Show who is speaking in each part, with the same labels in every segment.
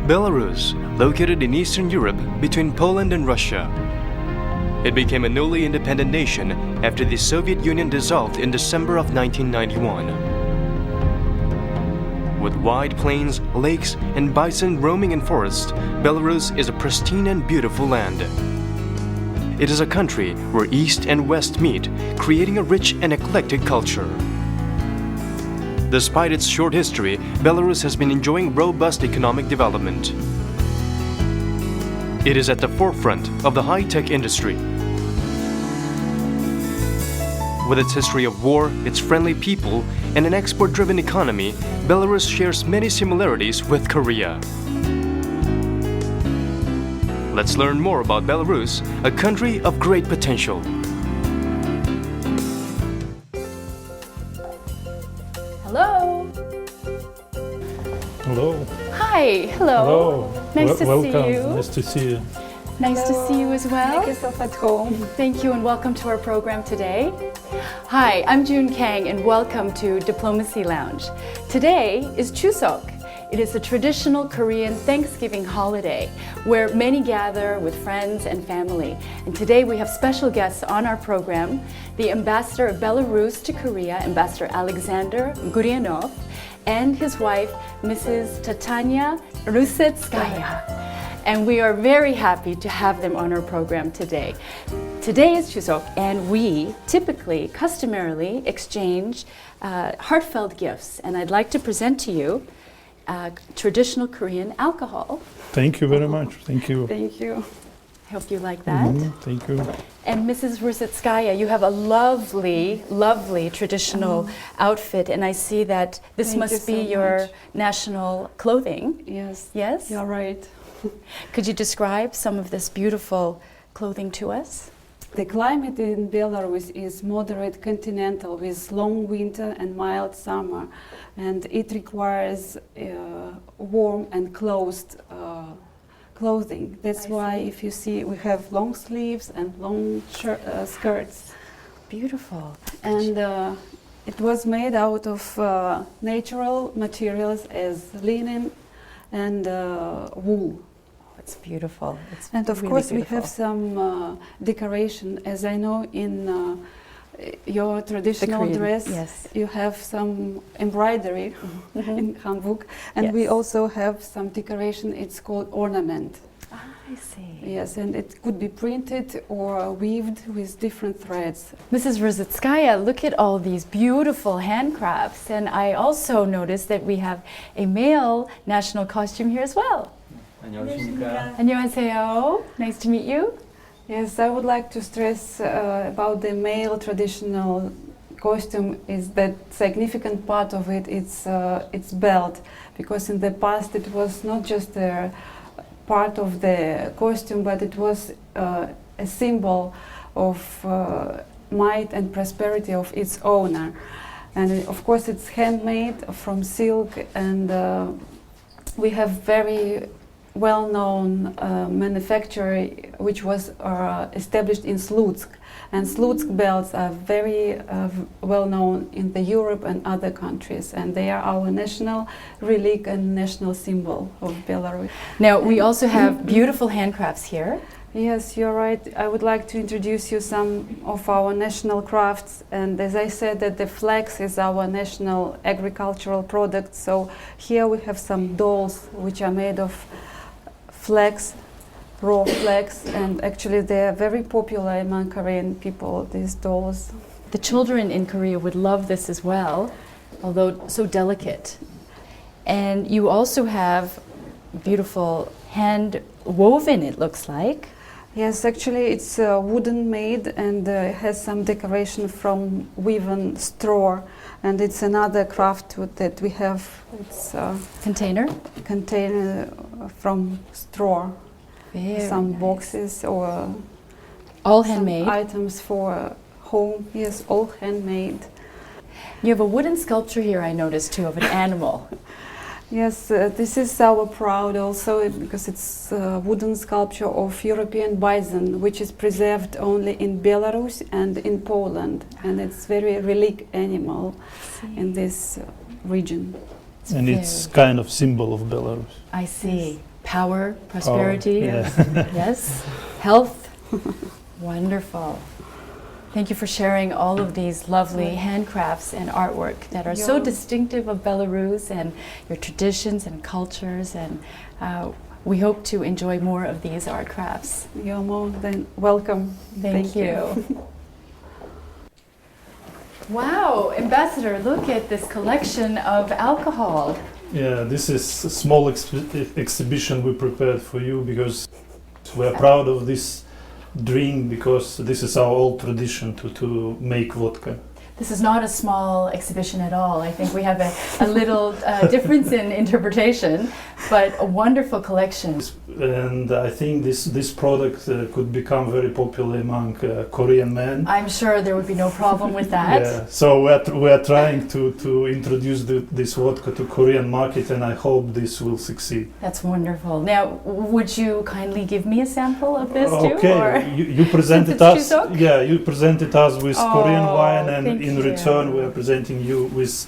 Speaker 1: Belarus, located in Eastern Europe between Poland and Russia. It became a newly independent nation after the Soviet Union dissolved in December of 1991. With wide plains, lakes, and bison roaming in forests, Belarus is a pristine and beautiful land. It is a country where East and West meet, creating a rich and eclectic culture. Despite its short history, Belarus has been enjoying robust economic development. It is at the forefront of the high-tech industry. With its history of war, its friendly people, and an export-driven economy, Belarus shares many similarities with Korea. Let's learn more about Belarus, a country of great potential.
Speaker 2: Hello.
Speaker 3: Hello.
Speaker 2: Hi. Hello.
Speaker 3: Hello.
Speaker 2: Nice to
Speaker 3: Welcome.
Speaker 2: see you.
Speaker 3: Nice to see you.
Speaker 2: Nice to see you as well.
Speaker 4: Make yourself at home.
Speaker 2: Thank you and welcome to our program today. Hi, I'm June Kang and welcome to Diplomacy Lounge. Today is Chuseok. It is a traditional Korean Thanksgiving holiday where many gather with friends and family. And today we have special guests on our program, the Ambassador of Belarus to Korea, Ambassador Alexander Gurianov, and his wife, Mrs. Tatania Russetskaya. And we are very happy to have them on our program today. Today is Chuseok, and we typically, customarily, exchange heartfelt gifts. And I'd like to present to you traditional Korean alcohol.
Speaker 3: Thank you very much. Thank you.
Speaker 2: Thank you. I hope you like that.
Speaker 3: Thank you.
Speaker 2: And Mrs. Russetskaya, you have a lovely, lovely traditional outfit, and I see that this
Speaker 4: Thank
Speaker 2: must
Speaker 4: you
Speaker 2: be
Speaker 4: so
Speaker 2: your
Speaker 4: much.
Speaker 2: national clothing.
Speaker 4: Yes.
Speaker 2: Yes?
Speaker 4: You're right.
Speaker 2: Could you describe some of this beautiful clothing to us?
Speaker 4: The climate in Belarus is moderate continental with long winter and mild summer, and it requires warm and closed clothing. That's why if you see we have long sleeves and long skirts.
Speaker 2: Beautiful.
Speaker 4: And it was made out of natural materials as linen and wool.
Speaker 2: It's beautiful. It's
Speaker 4: And of
Speaker 2: really
Speaker 4: course
Speaker 2: beautiful.
Speaker 4: we have some decoration. As I know in your traditional
Speaker 2: Korean,
Speaker 4: dress,
Speaker 2: yes.
Speaker 4: you have some embroidery in hanbok, and we
Speaker 2: Yes.
Speaker 4: also have some decoration. It's called ornament.
Speaker 2: I see.
Speaker 4: Yes, and it could be printed or weaved with different threads.
Speaker 2: Mrs. Russetskaya, look at all these beautiful handcrafts. And I also noticed that we have a male national costume here as well.
Speaker 5: 안녕하십니까.
Speaker 2: 안녕하세요. Nice to meet you.
Speaker 4: Yes, I would like to stress about the male traditional costume is that significant part of it is its belt, because in the past it was not just a part of the costume, but it was a symbol of might and prosperity of its owner. And of course it's handmade from silk, and we have very well-known manufacturer which was established in Slutsk, and Slutsk belts are very well-known in the Europe and other countries, and they are our national relic and national symbol of Belarus.
Speaker 2: Now, we also have beautiful handcrafts here.
Speaker 4: Yes, you're right. I would like to introduce you some of our national crafts, and as I said that the flax is our national agricultural product, so here we have some dolls which are made of flax, raw flax, and actually they are very popular among Korean people, these dolls.
Speaker 2: The children in Korea would love this as well, although so delicate. And you also have beautiful hand woven, it looks like.
Speaker 4: Yes, actually it's wooden made, and has some decoration from woven straw, and it's another craft that we have. It's
Speaker 2: Container.
Speaker 4: container from straw.
Speaker 2: Very
Speaker 4: Some
Speaker 2: nice.
Speaker 4: boxes or
Speaker 2: All
Speaker 4: some
Speaker 2: handmade.
Speaker 4: items for home. Yes, all handmade.
Speaker 2: You have a wooden sculpture here, I noticed, too, of an animal.
Speaker 4: Yes, this is our proud also because it's a wooden sculpture of European bison, which is preserved only in Belarus and in Poland, and it's very relic animal in this region.
Speaker 3: And it's kind of symbol of Belarus.
Speaker 2: I see. power, prosperity.
Speaker 3: yeah.
Speaker 2: Yes, health. Wonderful. Thank you for sharing all of these lovely handcrafts and artwork that are so distinctive of Belarus and your traditions and cultures, and we hope to enjoy more of these art crafts.
Speaker 4: You're more than welcome.
Speaker 2: Thank you. Wow, Ambassador, look at this collection of alcohol.
Speaker 3: Yeah, this is a small exhibition we prepared for you because we are proud of this drink, because this is our old tradition to make vodka.
Speaker 2: This is not a small exhibition at all. I think we have a little difference in interpretation, but a wonderful collection.
Speaker 3: And I think this product could become very popular among Korean men.
Speaker 2: I'm sure there would be no problem with that.
Speaker 3: Yeah, so we are trying to introduce this vodka to Korean market, and I hope this will succeed.
Speaker 2: That's wonderful. Now, would you kindly give me a sample of this too?
Speaker 3: Okay,
Speaker 2: Or?
Speaker 3: you presented
Speaker 2: Since it's
Speaker 3: us.
Speaker 2: Chuseok?
Speaker 3: Yeah, you presented us with Korean wine, and
Speaker 2: thank
Speaker 3: in
Speaker 2: you.
Speaker 3: return we are presenting you with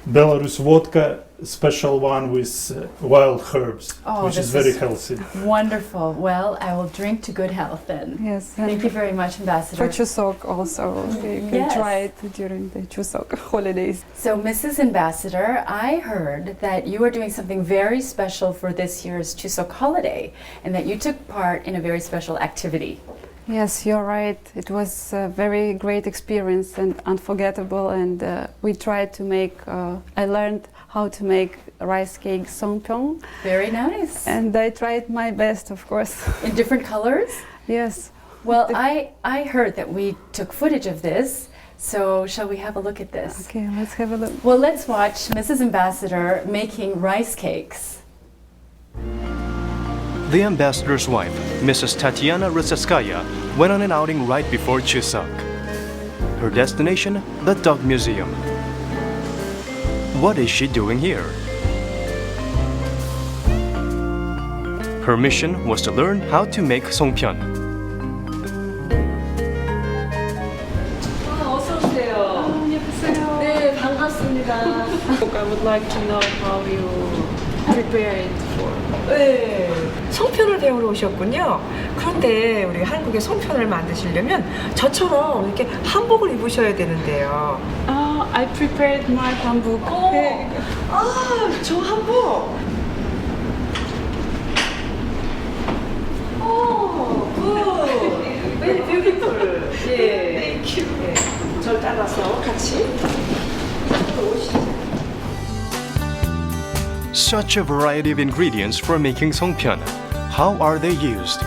Speaker 3: Belarus vodka, special one with wild herbs, which is very healthy.
Speaker 2: Wonderful. Well, I will drink to good health then.
Speaker 4: Yes.
Speaker 2: Thank you very much, Ambassador.
Speaker 4: For Chuseok also, you can
Speaker 2: Yes.
Speaker 4: try it during the Chuseok holidays.
Speaker 2: So, Mrs. Ambassador, I heard that you are doing something very special for this year's Chuseok holiday, and that you took part in a very special activity.
Speaker 4: Yes, you're right. It was a very great experience and unforgettable. And we tried to make. I learned how to make rice cake songpyeong,
Speaker 2: Very nice.
Speaker 4: and I tried my best, of course.
Speaker 2: In different colors?
Speaker 4: Yes.
Speaker 2: Well, I heard that we took footage of this, so shall we have a look at this?
Speaker 4: Okay, let's have a look.
Speaker 2: Well, let's watch Mrs. Ambassador making rice cakes.
Speaker 1: The ambassador's wife, Mrs. Tatiana Rusatskaya, went on an outing right before Chuseok. Her destination, the Dog Museum. What is she doing here? Her mission was to learn how to make songpyeon.
Speaker 5: 어서 오세요. 안녕하세요. 네, 반갑습니다. I would like to know how you prepare it for.
Speaker 6: 네, 송편을 배우러 오셨군요. 그런데 우리 한국의 송편을 만드시려면 저처럼 이렇게 한복을 입으셔야 되는데요.
Speaker 5: I prepared my hanbok.
Speaker 6: 저 한복. 굿. Very beautiful. 예. Thank you. 예. 절 따라서 같이 오시죠.
Speaker 1: Such a variety of ingredients for making songpyeon. How are they used?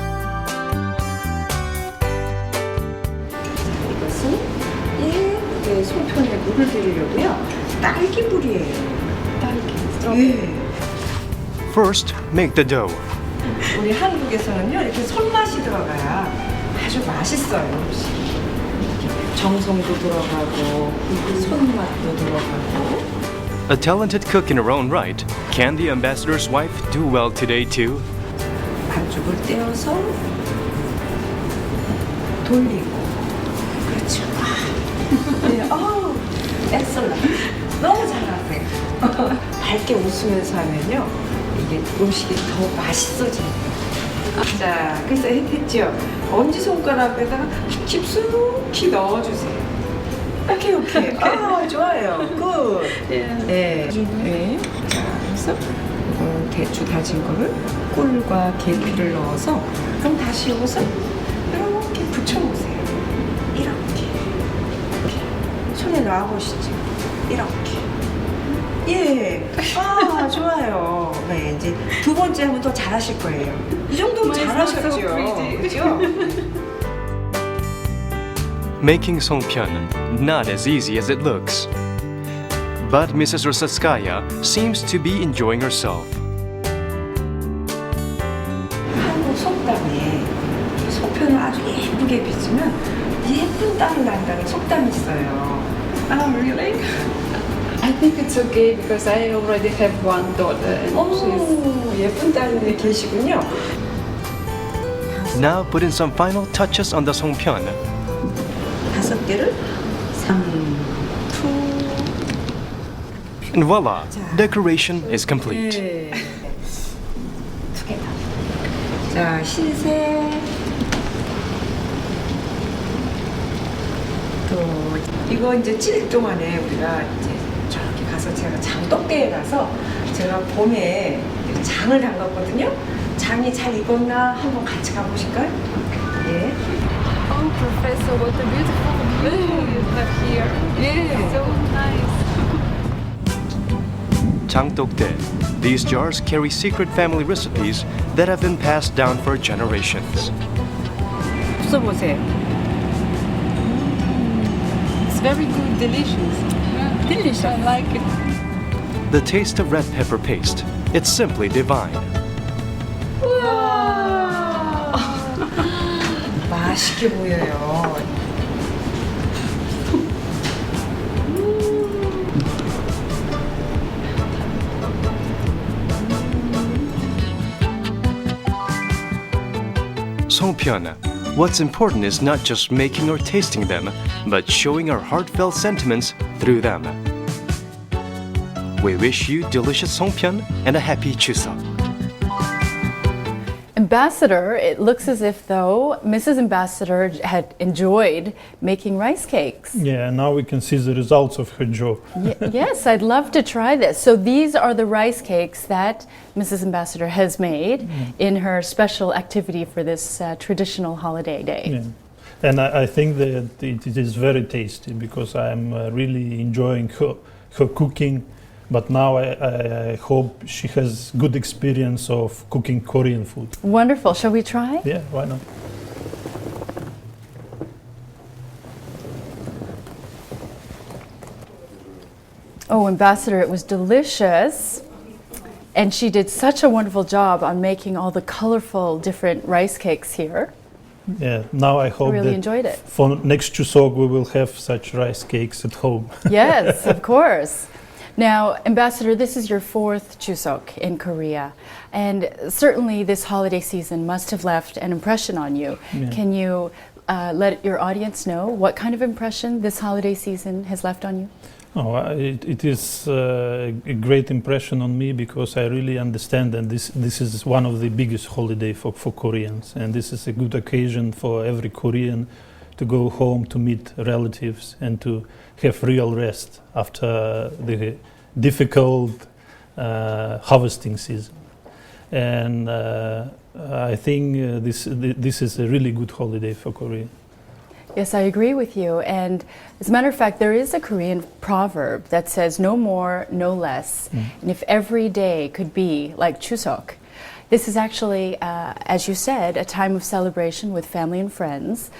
Speaker 6: 이것은 예쁘게 송편에 물을 들이려고요. 딸기물이에요. 딸기. 예.
Speaker 1: First, make the dough.
Speaker 6: 우리 한국에서는요 이렇게 손맛이 들어가야 아주 맛있어요. 이렇게 정성도 들어가고 손맛도 들어가고.
Speaker 1: A talented cook in her own right, can the ambassador's wife do well today too?
Speaker 6: 반죽을 떼어서 돌리고. 그렇죠. 네, 엑셀런트. 너무 잘하세요. 밝게 웃으면서 하면요 이게 음식이 더 맛있어집니다. 자, 그래서 했죠. 엄지손가락에다가 깊숙이 넣어주세요. 오케이. 좋아요. 굿. 네. 네. 자, 그래서 대추 다진 거를 꿀과 계피를 넣어서 그럼 다시 이것을 이렇게 붙여보세요. 이렇게. 손에 놔보시죠. 이렇게. 예. 좋아요. 네, 이제 두 번째 하면 더 잘하실 거예요. 이 정도면 잘하셨죠. 그죠?
Speaker 1: Making songpyeon, not as easy as it looks. But Mrs. Rusatskaya seems to be enjoying herself.
Speaker 6: 한국 속담에 속편을 아주 예쁘게 빚으면 예쁜 딸을 낳는다는 속담이 있어요. Really?
Speaker 5: I think it's okay because I already have one daughter and she's
Speaker 6: 예쁜 딸이 계시군요.
Speaker 1: Now put in some final touches on the songpyeon.
Speaker 6: 5개를 3, 2,
Speaker 1: And voila, decoration is complete.
Speaker 6: 네. 2개 자, 신세. 또 이거 이제 7일 동안에 우리가 이제 저렇게 가서 제가 장독대에 가서 제가 봄에 장을 담갔거든요. 장이 잘 익었나 한번 같이 가보실까요? 예.
Speaker 5: Oh, Professor, what a beautiful view you have here.
Speaker 6: 예.
Speaker 5: So nice.
Speaker 1: Jangtokdae. These jars carry secret family recipes that have been passed down for generations.
Speaker 6: 써보세요.
Speaker 5: It's very good, delicious. Delicious. I like it.
Speaker 1: The taste of red pepper paste. It's simply divine.
Speaker 6: 맛있게 보여요.
Speaker 1: Songpyeon. What's important is not just making or tasting them, but showing our heartfelt sentiments through them. We wish you delicious Songpyeon and a happy Chuseok.
Speaker 2: Ambassador, it looks as if though Mrs. Ambassador had enjoyed making rice cakes.
Speaker 3: Yeah, now we can see the results of her job.
Speaker 2: Yes, I'd love to try this. So these are the rice cakes that Mrs. Ambassador has made in her special activity for this traditional holiday day.
Speaker 3: Yeah. And I think that it is very tasty because I'm really enjoying her cooking. But now I hope she has good experience of cooking Korean food.
Speaker 2: Wonderful. Shall we try?
Speaker 3: Yeah, why not?
Speaker 2: Oh, Ambassador, it was delicious. And she did such a wonderful job on making all the colorful different rice cakes here.
Speaker 3: Yeah, now I hope
Speaker 2: really
Speaker 3: that
Speaker 2: enjoyed it.
Speaker 3: for next Chuseok we will have such rice cakes at home.
Speaker 2: Yes, of course. Now, Ambassador, this is your 4th Chuseok in Korea, and certainly this holiday season must have left an impression on you.
Speaker 3: Yeah.
Speaker 2: Can you let your audience know what kind of impression this holiday season has left on you?
Speaker 3: Oh, it is a great impression on me because I really understand that this is one of the biggest holiday for Koreans, and this is a good occasion for every Korean to go home to meet relatives and to have real rest after the difficult harvesting season. And I think this is a really good holiday for Korea.
Speaker 2: Yes, I agree with you. And as a matter of fact, there is a Korean proverb that says no more, no less. And if every day could be like Chuseok, this is actually, as you said, a time of celebration with family and friends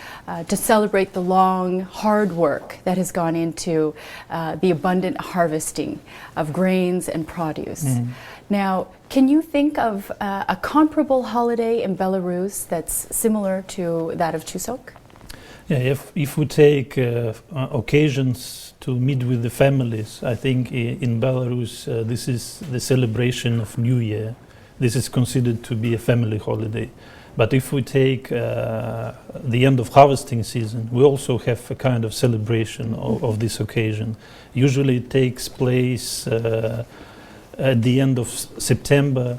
Speaker 2: to celebrate the long, hard work that has gone into the abundant harvesting of grains and produce. Now, can you think of a comparable holiday in Belarus that's similar to that of Chuseok?
Speaker 3: Yeah, if we take occasions to meet with the families, I think in Belarus this is the celebration of New Year. This is considered to be a family holiday. But if we take the end of harvesting season, we also have a kind of celebration of this occasion. Usually it takes place at the end of September,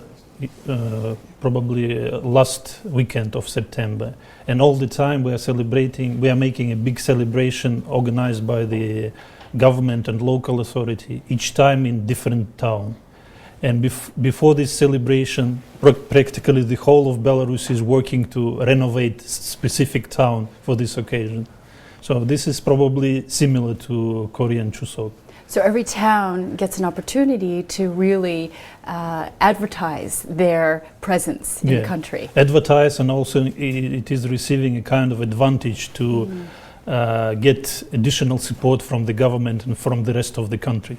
Speaker 3: probably last weekend of September. And all the time we are making a big celebration organized by the government and local authority, each time in different town. And before this celebration, practically the whole of Belarus is working to renovate specific town for this occasion. So this is probably similar to Korean Chuseok.
Speaker 2: So every town gets an opportunity to really advertise their presence in the country.
Speaker 3: Advertise, and also it is receiving a kind of advantage to get additional support from the government and from the rest of the country.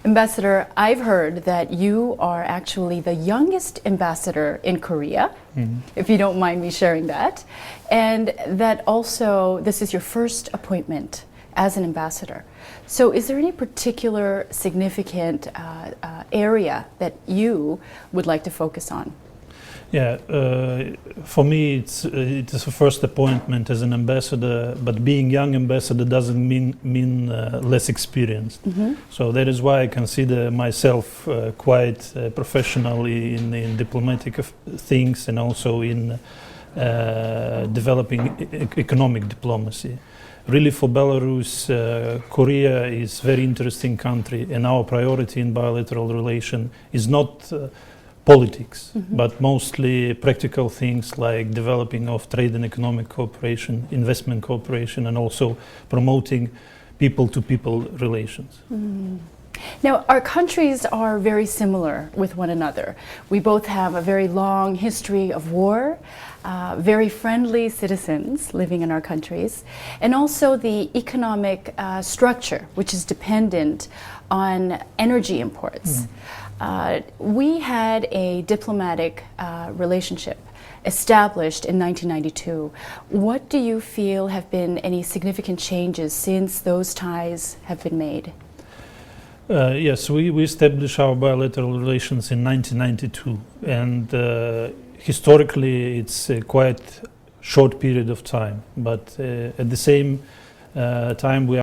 Speaker 2: Ambassador, I've heard that you are actually the youngest ambassador in Korea, if you don't mind me sharing that, and that also this is your first appointment as an ambassador. So is there any particular significant area that you would like to focus on?
Speaker 3: Yeah, for me it is a first appointment as an ambassador, but being young ambassador doesn't mean less experienced. So that is why I consider myself quite professional in diplomatic things and also in developing economic diplomacy. Really, for Belarus, Korea is a very interesting country, and our priority in bilateral relation is not politics, but mostly practical things like developing of trade and economic cooperation, investment cooperation, and also promoting people-to-people relations.
Speaker 2: Now, our countries are very similar with one another. We both have a very long history of war, very friendly citizens living in our countries, and also the economic structure, which is dependent on energy imports. We had a diplomatic relationship established in 1992. What do you feel have been any significant changes since those ties have been made?
Speaker 3: Yes, we established our bilateral relations in 1992, and historically it's a quite short period of time, but at the same time we